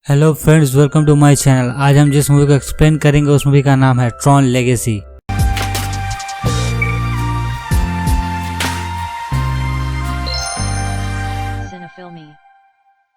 Hello friends, welcome to my channel. आज हम जिस मूवी को एक्सप्लेन करेंगे उस मूवी का नाम है ट्रॉन लेगेसी।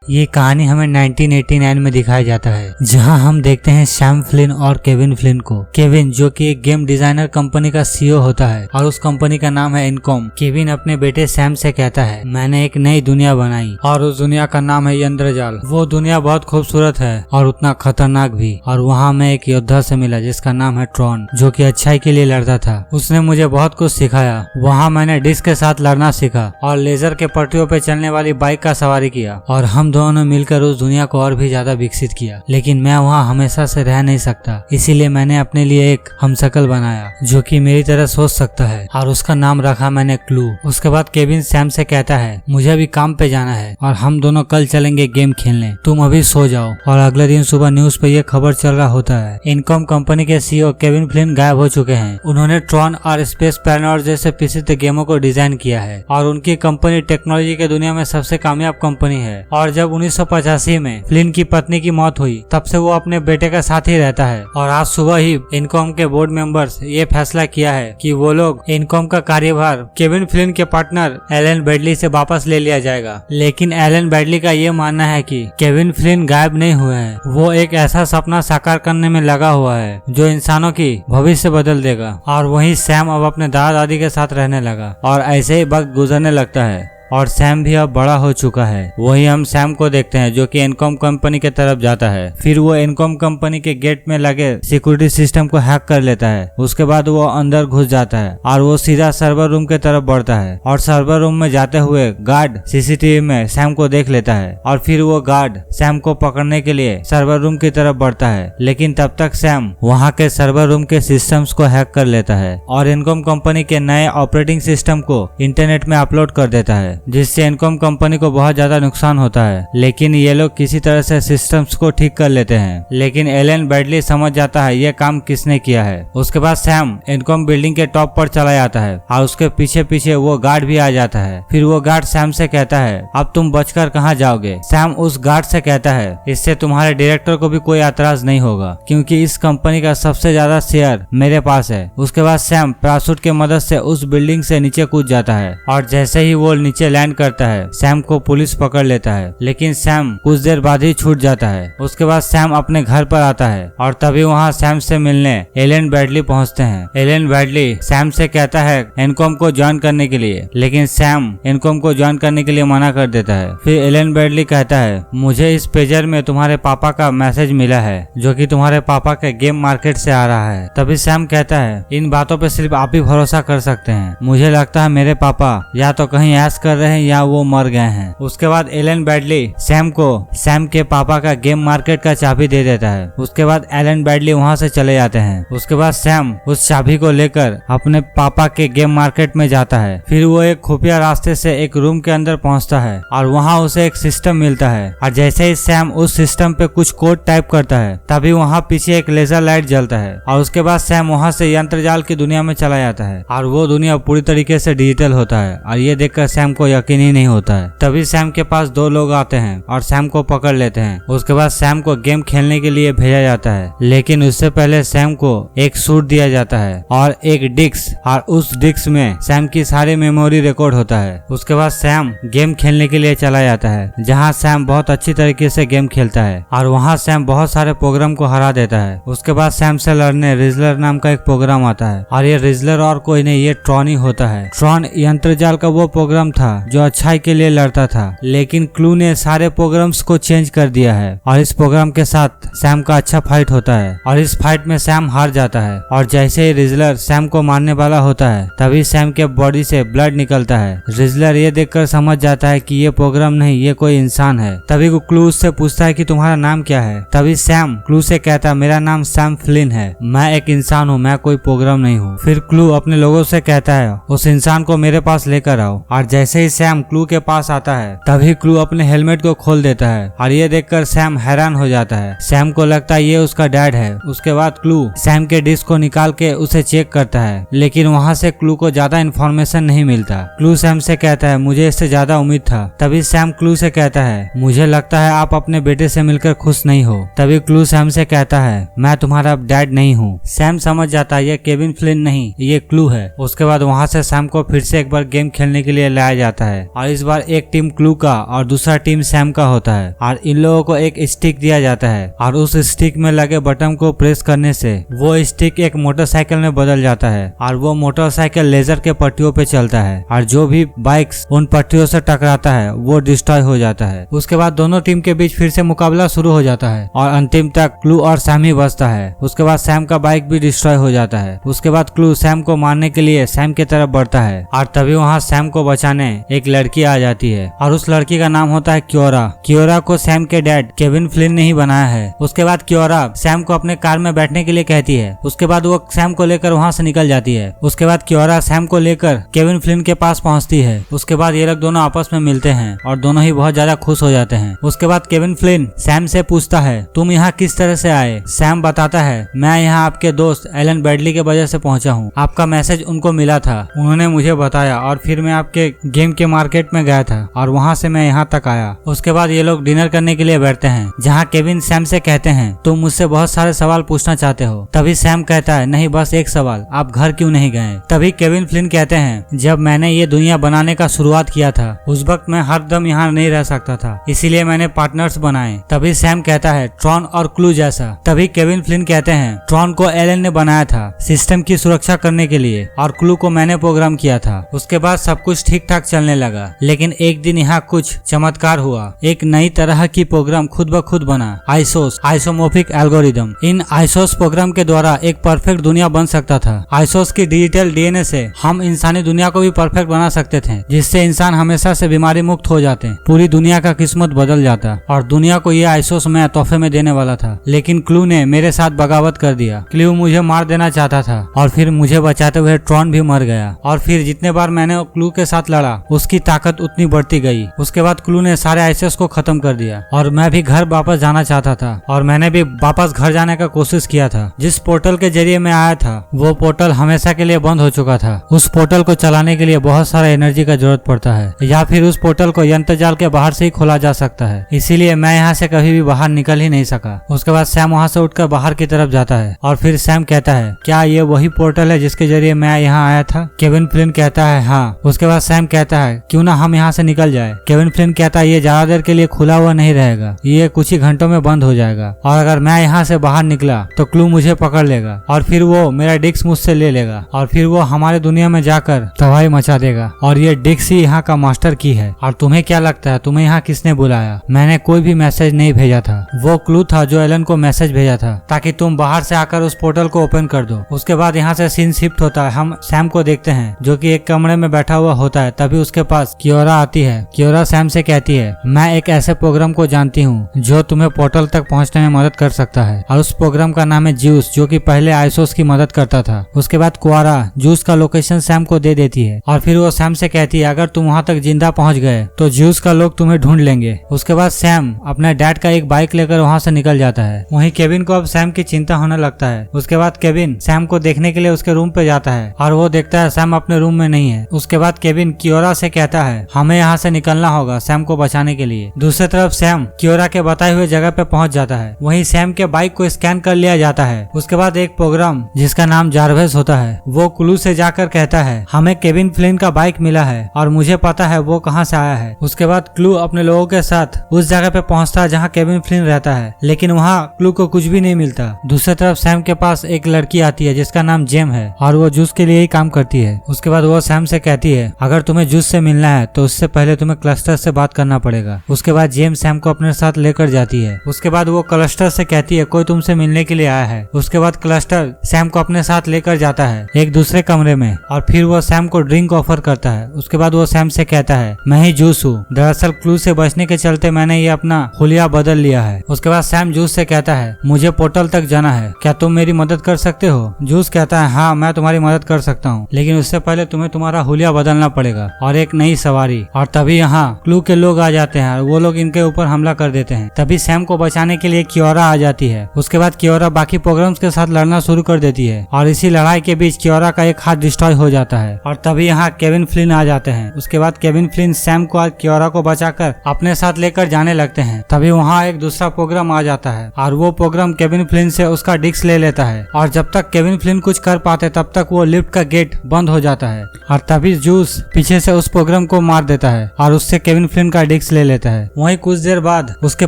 ये कहानी हमें 1989 में दिखाया जाता है, जहां हम देखते हैं सैम फ्लिन और केविन फ्लिन को। केविन जो कि एक गेम डिजाइनर कंपनी का सीईओ होता है और उस कंपनी का नाम है इनकॉम। केविन अपने बेटे सैम से कहता है, मैंने एक नई दुनिया बनाई और उस दुनिया का नाम है यंत्रजाल। वो दुनिया बहुत खूबसूरत है और उतना खतरनाक भी। और वहाँ मैं एक योद्धा से मिला जिसका नाम है ट्रॉन, जो कि अच्छाई के लिए लड़ता था। उसने मुझे बहुत कुछ सिखाया। वहाँ मैंने डिस्क के साथ लड़ना सीखा और लेजर के पटरियों पे चलने वाली बाइक का सवारी किया और हम दोनों ने मिलकर उस दुनिया को और भी ज्यादा विकसित किया। लेकिन मैं वहाँ हमेशा से रह नहीं सकता, इसीलिए मैंने अपने लिए एक हमशक्ल बनाया जो कि मेरी तरह सोच सकता है और उसका नाम रखा मैंने क्लू। उसके बाद केविन सैम से कहता है, मुझे अभी काम पे जाना है और हम दोनों कल चलेंगे गेम खेलने, तुम अभी सो जाओ। और अगले दिन सुबह न्यूज पे ये खबर चल रहा होता है, इनकॉम कंपनी के सीईओ केविन फ्लिन गायब हो चुके हैं। उन्होंने ट्रॉन और स्पेस पैरानॉट जैसे प्रसिद्ध गेमों को डिजाइन किया है और उनकी कंपनी टेक्नोलॉजी के दुनिया में सबसे कामयाब कंपनी है। और जब 1985 में फ्लिन की पत्नी की मौत हुई, तब से वो अपने बेटे का साथ ही रहता है। और आज सुबह ही इनकॉम के बोर्ड मेंबर्स ये फैसला किया है कि वो लोग इनकॉम का कार्यभार केविन फ्लिन के पार्टनर एलन बैडली से वापस ले लिया जाएगा। लेकिन एलन बैडली का ये मानना है कि केविन फ्लिन गायब नहीं हुए हैं, वो एक ऐसा सपना साकार करने में लगा हुआ है जो इंसानों की भविष्य बदल देगा। और वहीं सैम अब अपने दादा दादी के साथ रहने लगा और ऐसे ही वक्त गुजरने लगता है और सैम भी अब बड़ा हो चुका है। वही हम सैम को देखते हैं जो कि इनकॉम कंपनी के तरफ जाता है। फिर वो इनकॉम कंपनी के गेट में लगे सिक्योरिटी सिस्टम को हैक कर लेता है। उसके बाद वो अंदर घुस जाता है और वो सीधा सर्वर रूम के तरफ बढ़ता है। और सर्वर रूम में जाते हुए गार्ड सीसीटीवी में सैम को देख लेता है और फिर वो गार्ड सैम को पकड़ने के लिए सर्वर रूम की तरफ बढ़ता है। लेकिन तब तक सैम वहाँ के सर्वर रूम के सिस्टम्स को हैक कर लेता है और इनकॉम कंपनी के नए ऑपरेटिंग सिस्टम को इंटरनेट में अपलोड कर देता है, जिससे इनकॉम कंपनी को बहुत ज्यादा नुकसान होता है। लेकिन ये लोग किसी तरह से सिस्टम्स को ठीक कर लेते हैं। लेकिन एलन बैडली समझ जाता है ये काम किसने किया है। उसके बाद सैम इनकॉम बिल्डिंग के टॉप पर चला जाता है और उसके पीछे पीछे वो गार्ड भी आ जाता है। फिर वो गार्ड सैम से कहता है, अब तुम बचकर कहाँ जाओगे। सैम उस गार्ड से कहता है, इससे तुम्हारे डायरेक्टर को भी कोई एतराज नहीं होगा क्योंकि इस कंपनी का सबसे ज्यादा शेयर मेरे पास है। उसके बाद सैम पैराशूट की मदद से उस बिल्डिंग से नीचे कूद जाता है और जैसे ही वो नीचे लैंड करता है, सैम को पुलिस पकड़ लेता है। लेकिन सैम कुछ देर बाद ही छूट जाता है। उसके बाद सैम अपने घर पर आता है और तभी वहाँ सैम से मिलने एलन बैडली पहुँचते हैं। एलन बैडली सैम से कहता है इनकॉम को ज्वाइन करने के लिए, लेकिन सैम इनकॉम को ज्वाइन करने के लिए मना कर देता है। फिर एलन बैडली कहता है, मुझे इस पेजर में तुम्हारे पापा का मैसेज मिला है जो कि तुम्हारे पापा के गेम मार्केट से आ रहा है। तभी सैम कहता है, इन बातों पे सिर्फ आप ही भरोसा कर सकते हैं, मुझे लगता है मेरे पापा या तो कहीं ऐश कर रहे हैं या वो मर गए हैं। उसके बाद एलन बैडली सैम को सैम के पापा का गेम मार्केट का चाबी दे देता है। उसके बाद एलन बैडली वहाँ से चले जाते हैं। उसके बाद सैम उस चाबी को लेकर अपने पापा के गेम मार्केट में जाता है। फिर वो एक खुफिया रास्ते से एक रूम के अंदर पहुँचता है और वहाँ उसे एक सिस्टम मिलता है। और जैसे ही सैम उस सिस्टम पे कुछ कोड टाइप करता है, तभी वहाँ पीछे एक लेजर लाइट जलता है और उसके बाद सैम वहाँ से यंत्रजाल की दुनिया में चला जाता है और वो दुनिया पूरी तरीके से डिजिटल होता है। और ये देखकर सैम को यकीन ही नहीं होता है। तभी सैम के पास दो लोग आते हैं और सैम को पकड़ लेते हैं। उसके बाद सैम को गेम खेलने के लिए भेजा जाता है, लेकिन उससे पहले सैम को एक सूट दिया जाता है और एक डिस्क, और उस डिस्क में सैम की सारी मेमोरी रिकॉर्ड होता है। उसके बाद सैम गेम खेलने के लिए चला जाता है, जहाँ सैम बहुत अच्छी तरीके से गेम खेलता है और वहाँ सैम बहुत सारे प्रोग्राम को हरा देता है। उसके बाद सैम से लड़ने रिजलर नाम का एक प्रोग्राम आता है और ये रिजलर और कोई नहीं, ये ट्रॉन ही होता है। ट्रॉन यंत्रजाल का वो प्रोग्राम था जो अच्छाई के लिए लड़ता था, लेकिन क्लू ने सारे प्रोग्राम्स को चेंज कर दिया है और इस प्रोग्राम के साथ सैम का अच्छा फाइट होता है और इस फाइट में सैम हार जाता है। और जैसे ही रिजलर सैम को मारने वाला होता है, तभी सैम के बॉडी से ब्लड निकलता है। रिजलर ये देखकर समझ जाता है कि ये प्रोग्राम नहीं, ये कोई इंसान है। तभी वो क्लू उससे पूछता है कि तुम्हारा नाम क्या है। तभी सैम क्लू से कहता है, मेरा नाम सैम फ्लिन है, मैं एक इंसान हूँ, मैं कोई प्रोग्राम नहीं हूँ। फिर क्लू अपने लोगों से कहता है, उस इंसान को मेरे पास लेकर आओ। और जैसे ही तभी सैम क्लू के पास आता है। तभी क्लू अपने हेलमेट को खोल देता है और ये देखकर सैम हैरान हो जाता है। सैम को लगता है ये उसका डैड है। उसके बाद क्लू सैम के डिस्क को निकाल के उसे चेक करता है, लेकिन वहाँ से क्लू को ज्यादा इन्फॉर्मेशन नहीं मिलता। क्लू सैम से कहता है मुझे इससे ज्यादा उम्मीद था। तभी सैम क्लू से कहता है मुझे लगता है आप अपने बेटे से मिलकर खुश नहीं हो। तभी क्लू सैम से कहता है मैं तुम्हारा डैड नहीं हूँ। सैम समझ जाता है ये केविन फ्लिन नहीं, ये क्लू है। उसके बाद वहाँ से सैम को फिर से एक बार गेम खेलने के लिए लाया जाता है और इस बार एक टीम क्लू का और दूसरा टीम सैम का होता है और इन लोगों को एक स्टिक दिया जाता है और उस स्टिक में लगे बटन को प्रेस करने से वो स्टिक एक मोटरसाइकिल में बदल जाता है और वो मोटरसाइकिल लेजर के पट्टियों पे चलता है और जो भी बाइक्स उन पट्टियों से टकराता है वो डिस्ट्रॉय हो जाता है। उसके बाद दोनों टीम के बीच फिर से मुकाबला शुरू हो जाता है और अंतिम तक क्लू और सैम ही बचता है। उसके बाद सैम का बाइक भी डिस्ट्रॉय हो जाता है। उसके बाद क्लू सैम को मारने के लिए सैम की तरफ बढ़ता है और तभी वहाँ सैम को बचाने एक लड़की आ जाती है और उस लड़की का नाम होता है क्योरा। क्योरा को सैम के डैड केविन फ्लिन ने ही बनाया है। उसके बाद क्योरा सैम को अपने कार में बैठने के लिए कहती है। उसके बाद वो सैम को लेकर वहाँ से निकल जाती है। उसके बाद क्योरा सैम को लेकर केविन फ्लिन के पास पहुँचती है। उसके बाद ये लोग दोनों आपस में मिलते हैं और दोनों ही बहुत ज्यादा खुश हो जाते हैं। उसके बाद केविन फ्लिन सैम से पूछता है तुम यहाँ किस तरह से आए। सैम बताता है मैं यहाँ आपके दोस्त एलन बैडली के वजह से पहुँचा हूँ। आपका मैसेज उनको मिला था, उन्होंने मुझे बताया और फिर मैं आपके गेम के मार्केट में गया था और वहाँ से मैं यहाँ तक आया। उसके बाद ये लोग डिनर करने के लिए बैठते हैं जहाँ केविन सैम से कहते हैं तुम मुझसे बहुत सारे सवाल पूछना चाहते हो। तभी सैम कहता है नहीं बस एक सवाल, आप घर क्यों नहीं गए। तभी केविन फ्लिन कहते हैं जब मैंने ये दुनिया बनाने का शुरुआत किया था उस वक्त मैं हर दम यहाँ नहीं रह सकता था, इसीलिए मैंने पार्टनर्स बनाए। तभी सैम कहता है ट्रॉन और क्लू जैसा। तभी केविन फ्लिन कहते हैं ट्रॉन को एलन ने बनाया था सिस्टम की सुरक्षा करने के लिए और क्लू को मैंने प्रोग्राम किया था। उसके बाद सब कुछ ठीक ठाक चलने लगा, लेकिन एक दिन यहाँ कुछ चमत्कार हुआ। एक नई तरह की प्रोग्राम खुद ब खुद बना, आइसोस आइसोमोर्फिक एल्गोरिदम। इन आइसोस प्रोग्राम के द्वारा एक परफेक्ट दुनिया बन सकता था। आइसोस की डिजिटल डीएनए से हम इंसानी दुनिया को भी परफेक्ट बना सकते थे, जिससे इंसान हमेशा से बीमारी मुक्त हो जाते, पूरी दुनिया का किस्मत बदल जाता और दुनिया को ये आइसोस मैं तोहफे में देने वाला था। लेकिन क्लू ने मेरे साथ बगावत कर दिया। क्लू मुझे मार देना चाहता था और फिर मुझे बचाते हुए ट्रॉन भी मर गया और फिर जितने बार मैंने क्लू के साथ लड़ा उसकी ताकत उतनी बढ़ती गई। उसके बाद क्लू ने सारे आइसोस को खत्म कर दिया और मैं भी घर वापस जाना चाहता था और मैंने भी वापस घर जाने का कोशिश किया था। जिस पोर्टल के जरिए मैं आया था वो पोर्टल हमेशा के लिए बंद हो चुका था। उस पोर्टल को चलाने के लिए बहुत सारा एनर्जी का जरूरत पड़ता है या फिर उस पोर्टल को यंत्रजाल के बाहर से ही खोला जा सकता है, इसीलिए मैं यहाँ से कभी भी बाहर निकल ही नहीं सका। उसके बाद सैम वहाँ से उठकर बाहर की तरफ जाता है और फिर सैम कहता है क्या ये वही पोर्टल है जिसके जरिए मैं यहाँ आया था। केविन फ्लिन कहता है हाँ। उसके बाद सैम कहता है क्यों ना हम यहाँ से निकल जाए। केविन फ्लिन कहता है ये ज्यादा देर के लिए खुला हुआ नहीं रहेगा, ये कुछ ही घंटों में बंद हो जाएगा और अगर मैं यहाँ से बाहर निकला तो क्लू मुझे पकड़ लेगा और फिर वो मेरा डिस्क मुझसे ले लेगा और फिर वो हमारे दुनिया में जाकर तबाही मचा देगा और ये डिस्क ही यहाँ का मास्टर की है। और तुम्हें क्या लगता है तुम्हें यहाँ किसने बुलाया। मैंने कोई भी मैसेज नहीं भेजा था, वो क्लू था जो एलन को मैसेज भेजा था ताकि तुम बाहर से आकर उस पोर्टल को ओपन कर दो। उसके बाद यहाँ से सीन शिफ्ट होता है। हम सैम को देखते हैं जो कि एक कमरे में बैठा हुआ होता है। तभी उसके पास क्योरा आती है। क्योरा सैम से कहती है मैं एक ऐसे प्रोग्राम को जानती हूँ जो तुम्हें पोर्टल तक पहुँचने में मदद कर सकता है और उस प्रोग्राम का नाम है ज्यूस, जो कि पहले आइसोस की मदद करता था। उसके बाद क्वारा ज्यूस का लोकेशन सैम को दे देती है और फिर वो सैम से कहती है अगर तुम वहाँ तक जिंदा पहुँच गए तो ज्यूस का लोग तुम्हें ढूंढ लेंगे। उसके बाद सैम अपने डैड का एक बाइक लेकर वहाँ से निकल जाता है। वहीं केविन को अब सैम की चिंता होने लगता है। उसके बाद केविन सैम को देखने के लिए उसके रूम पे जाता है और वो देखता है सैम अपने रूम में नहीं है। उसके बाद केविन क्योरा से कहता है हमें यहाँ से निकलना होगा सैम को बचाने के लिए। दूसरी तरफ सैम क्योरा के बताए हुए जगह पे पहुँच जाता है। वहीं सैम के बाइक को स्कैन कर लिया जाता है। उसके बाद एक प्रोग्राम जिसका नाम जार्वेस होता है वो क्लू से जाकर कहता है हमें केविन फ्लिन का बाइक मिला है और मुझे पता है वो कहाँ से आया है। उसके बाद क्लू अपने लोगों के साथ उस जगह पे पहुँचता है जहाँ केविन फ्लिन रहता है, लेकिन वहाँ क्लू को कुछ भी नहीं मिलता। दूसरी तरफ सैम के पास एक लड़की आती है जिसका नाम जेम है और वो जूस के लिए ही काम करती है। उसके बाद वो सैम से कहती है अगर तुम्हें जूस से मिलना है तो उससे पहले तुम्हें क्लस्टर से बात करना पड़ेगा। उसके बाद जेम सैम को अपने साथ लेकर जाती है। उसके बाद वो क्लस्टर से कहती है कोई तुमसे मिलने के लिए आया है। उसके बाद क्लस्टर सैम को अपने साथ लेकर जाता है एक दूसरे कमरे में और फिर वो सैम को ड्रिंक ऑफर करता है। उसके बाद वो सैम से कहता है मैं ही जूस हूँ, दरअसल क्लू से बचने के चलते मैंने ये अपना हुलिया बदल लिया है। उसके बाद सैम जूस से कहता है मुझे पोर्टल तक जाना है, क्या तुम मेरी मदद कर सकते हो। जूस कहता है हाँ मैं तुम्हारी मदद कर सकता हूँ, लेकिन उससे पहले तुम्हें तुम्हारा हुलिया बदलना पड़ेगा और एक नई सवारी। और तभी यहाँ क्लू के लोग आ जाते हैं और वो लोग इनके ऊपर हमला कर देते हैं। तभी सैम को बचाने के लिए कियोरा आ जाती है। उसके बाद कियोरा बाकी प्रोग्राम्स के साथ लड़ना शुरू कर देती है और इसी लड़ाई के बीच कियोरा का एक हाथ डिस्ट्रॉय हो जाता है। और तभी यहाँ केविन फ्लिन आ जाते हैं। उसके बाद केविन फ्लिन सैम को और कियोरा को बचाकर अपने साथ लेकर जाने लगते हैं। तभी वहाँ एक दूसरा प्रोग्राम आ जाता है और वो प्रोग्राम केविन फ्लिन से उसका डिस्क ले लेता है। और जब तक केविन फ्लिन कुछ कर पाते तब तक वो लिफ्ट का गेट बंद हो जाता है। और तभी जूस पीछे से उस प्रोग्राम को मार देता है और उससे केविन फ्लिन का डिस्क ले लेता है। वहीं कुछ देर बाद उसके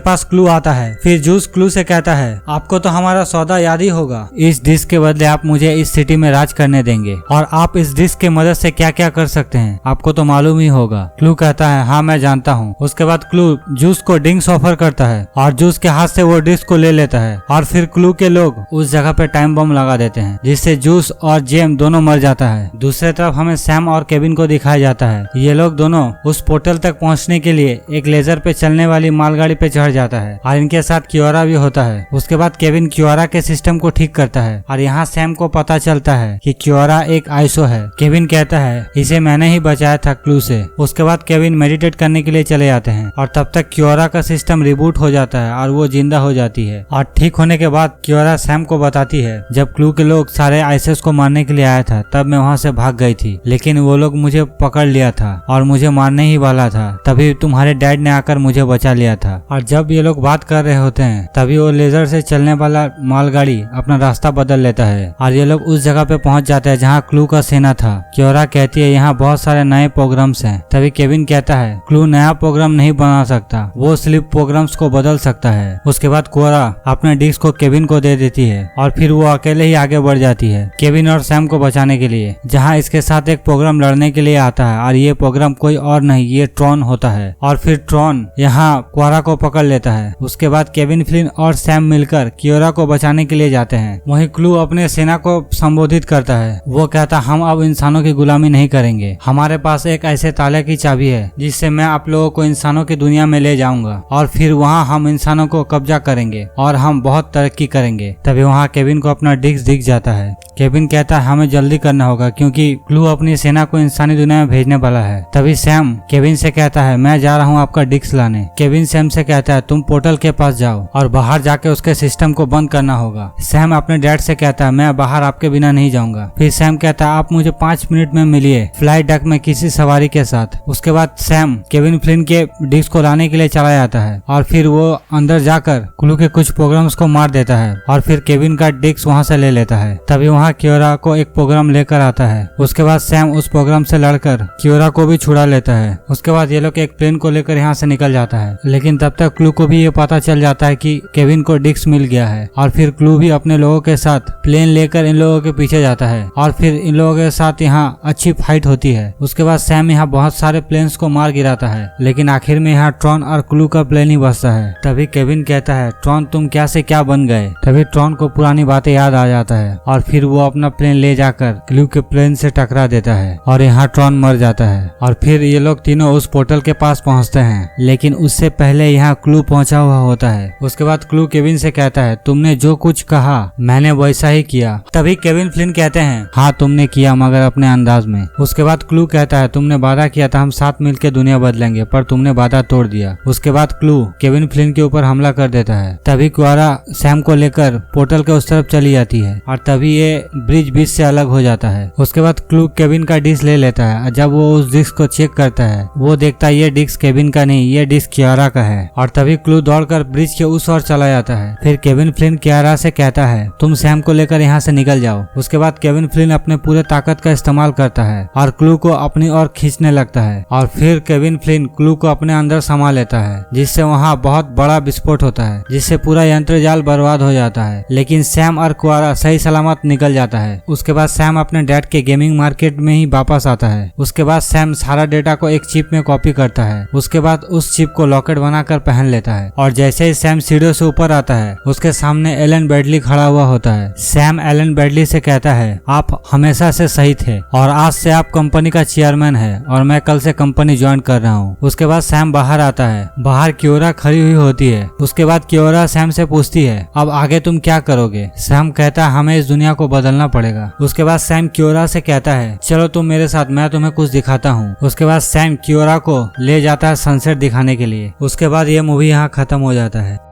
पास क्लू आता है। फिर जूस क्लू से कहता है, आपको तो हमारा सौदा याद ही होगा। इस डिस्क के बदले आप मुझे इस सिटी में राज करने देंगे और आप इस डिस्क के मदद से क्या क्या कर सकते हैं आपको तो मालूम ही होगा। क्लू कहता है, हाँ मैं जानता हूँ। उसके बाद क्लू जूस को ड्रिंक्स ऑफर करता है और जूस के हाथ से वो डिस्क को ले लेता है। और फिर क्लू के लोग उस जगह पे टाइम बम लगा देते हैं जिससे जूस और जेम दोनों मर जाता है। दूसरी तरफ हमें सैम और केविन को दिखाया जाता है। ये लोग दोनों उस पोर्टल तक पहुंचने के लिए एक लेजर पे चलने वाली मालगाड़ी पे चढ़ जाता है और इनके साथ कियोरा भी होता है। उसके बाद केविन कियोरा के सिस्टम को ठीक करता है और यहाँ सैम को पता चलता है कि कियोरा एक आइसो है। केविन कहता है, इसे मैंने ही बचाया था क्लू से। उसके बाद केविन मेडिटेट करने के लिए चले जाते हैं और तब तक कियोरा का सिस्टम रिबूट हो जाता है और वो जिंदा हो जाती है। और ठीक होने के बाद कियोरा सैम को बताती है, जब क्लू के लोग सारे आइसेस को मारने के लिए आया था तब मैं वहाँ से भाग गई थी, लेकिन वो लोग मुझे पकड़ लिया था और मुझे मारने ही वाला था। तभी तुम्हारे डैड ने आकर मुझे बचा लिया था। और जब ये लोग बात कर रहे होते हैं तभी वो लेजर से चलने वाला मालगाड़ी अपना रास्ता बदल लेता है और ये लोग उस जगह पे पहुंच जाते हैं जहाँ क्लू का सेना था। कियोरा कहती है, यहाँ बहुत सारे नए प्रोग्राम्स हैं। तभी केविन कहता है, क्लू नया प्रोग्राम नहीं बना सकता, वो सिर्फ प्रोग्राम्स को बदल सकता है। उसके बाद कियोरा अपने डिस्क को केविन को दे देती है और फिर वो अकेले ही आगे बढ़ जाती है केविन और सैम को बचाने के लिए, जहाँ इसके साथ एक प्रोग्राम लड़ने के लिए आता है और ये प्रोग्राम कोई और नहीं, ये ट्रॉन होता है। और फिर ट्रॉन यहाँ कियोरा को पकड़ लेता है। उसके बाद केविन फ्लिन और सैम मिलकर कियोरा को बचाने के लिए जाते हैं। वहीं क्लू अपने सेना को संबोधित करता है। वो कहता, हम अब इंसानों की गुलामी नहीं करेंगे। हमारे पास एक ऐसे ताले की चाबी है जिससे मैं आप लोगों को इंसानों की दुनिया में ले जाऊंगा और फिर वहाँ हम इंसानों को कब्जा करेंगे और हम बहुत तरक्की करेंगे। तभी वहाँ केविन को अपना डिस्क दिख जाता है। केविन कहता है, हमें जल्दी करना होगा क्योंकि क्लू अपनी सेना को इंसानी दुनिया में भेजने वाला है। तभी सैम केविन से कहता है, मैं जा रहा हूँ आपका डिस्क लाने। केविन सैम से कहता है, तुम पोर्टल के पास जाओ और बाहर जाके उसके सिस्टम को बंद करना होगा। सैम अपने डैड से कहता है, मैं बाहर आपके बिना नहीं जाऊंगा। फिर सैम कहता है, आप मुझे 5 मिनट में मिलिए फ्लाइट डेक में किसी सवारी के साथ। उसके बाद सैम केविन फ्लिन के डिस्क को लाने के लिए चला जाता है और फिर वो अंदर जाकर क्लू के कुछ प्रोग्राम्स को मार देता है और फिर केविन का डिस्क वहाँ से ले लेता है। तभी वहाँ कियोरा को एक प्रोग्राम लेकर आता है। उसके बाद सैम उस प्रोग्राम से लड़कर कियोरा को भी छुड़ा लेता है। उसके बाद ये लोग एक प्लेन को लेकर यहाँ से निकल जाता है, लेकिन तब तक क्लू को भी ये पता चल जाता है कि केविन को डिस्क मिल गया है। और फिर क्लू भी अपने लोगों के साथ प्लेन लेकर इन लोगों के पीछे जाता है और फिर इन लोगों के साथ यहाँ अच्छी फाइट होती है। उसके बाद सैम यहाँ बहुत सारे प्लेन्स को मार गिराता है, लेकिन आखिर में यहाँ ट्रॉन और क्लू का प्लेन ही बचता है। तभी केविन कहता है, ट्रॉन तुम क्या से क्या बन गए। तभी ट्रॉन को पुरानी बातें याद आ जाता है और फिर वो अपना प्लेन ले जाकर क्लू के प्लेन से टकरा देता है और यहाँ ट्रॉन मर जाता है। और फिर ये लोग तीनों उस पोर्टल के पास पहुँचते हैं, लेकिन उससे पहले यहाँ क्लू पहुँचा हुआ होता है। उसके बाद क्लू केविन से कहता है, तुमने जो कुछ कहा मैंने वैसा ही किया। तभी केविन फ्लिन कहते हैं, हाँ तुमने किया मगर अपने अंदाज में। उसके बाद क्लू कहता है, तुमने वादा किया था हम साथ मिलकर दुनिया बदलेंगे, पर तुमने वादा तोड़ दिया। उसके बाद क्लू केविन फ्लिन के ऊपर हमला कर देता है। तभी कियोरा सैम को लेकर पोर्टल के उस तरफ चली जाती है और तभी ये ब्रिज बीच से अलग हो जाता है। उसके बाद क्लू केविन का डिस्क ले लेता है और जब वो उस डिस्क को चेक करता है वो देखता है ये डिस्क केविन का नहीं, ये डिस्क कियोरा का है। और तभी क्लू दौड़कर ब्रिज के उस ओर चला जाता है। फिर केविन फ्लिन कियोरा से कहता है, तुम सैम को लेकर यहाँ से निकल जाओ। उसके बाद केविन फ्लिन अपने पूरे ताकत का इस्तेमाल करता है और क्लू को अपनी ओर खींचने लगता है और फिर केविन फ्लिन क्लू को अपने अंदर समा लेता है, जिससे वहाँ बहुत बड़ा विस्फोट होता है जिससे पूरा यंत्र जाल बर्बाद हो जाता है। लेकिन सैम और कियोरा सही सलामत निकल जाता है। उसके बाद सैम अपने डैड के गेमिंग मार्केट में ही वापस आता है। उसके बाद सैम सारा डेटा को एक चिप में कॉपी करता है। उसके बाद उस चिप को लॉकेट बनाकर पहन लेता है और जैसे ही सैम सीढ़ियों से ऊपर आता है उसके सामने एलन ब्रैडली खड़ा हुआ होता है। सैम एलन ब्रैडली से कहता है, आप हमेशा से सही थे और आज से आप कंपनी का चेयरमैन है और मैं कल से कंपनी ज्वाइन कर रहा हूँ। उसके बाद सैम बाहर आता है। बाहर कियोरा खड़ी हुई होती है। उसके बाद कियोरा सैम से पूछती है, अब आगे तुम क्या करोगे। सैम कहता है, हमें इस दुनिया को बदलना पड़ेगा। उसके बाद सैम क्योरा से कहता है चलो तुम मेरे साथ, मैं तुम्हें कुछ दिखाता हूँ। उसके बाद सैम क्योरा को ले जाता है सनसेट दिखाने के लिए। उसके बाद ये मूवी यहाँ खत्म हो जाता है।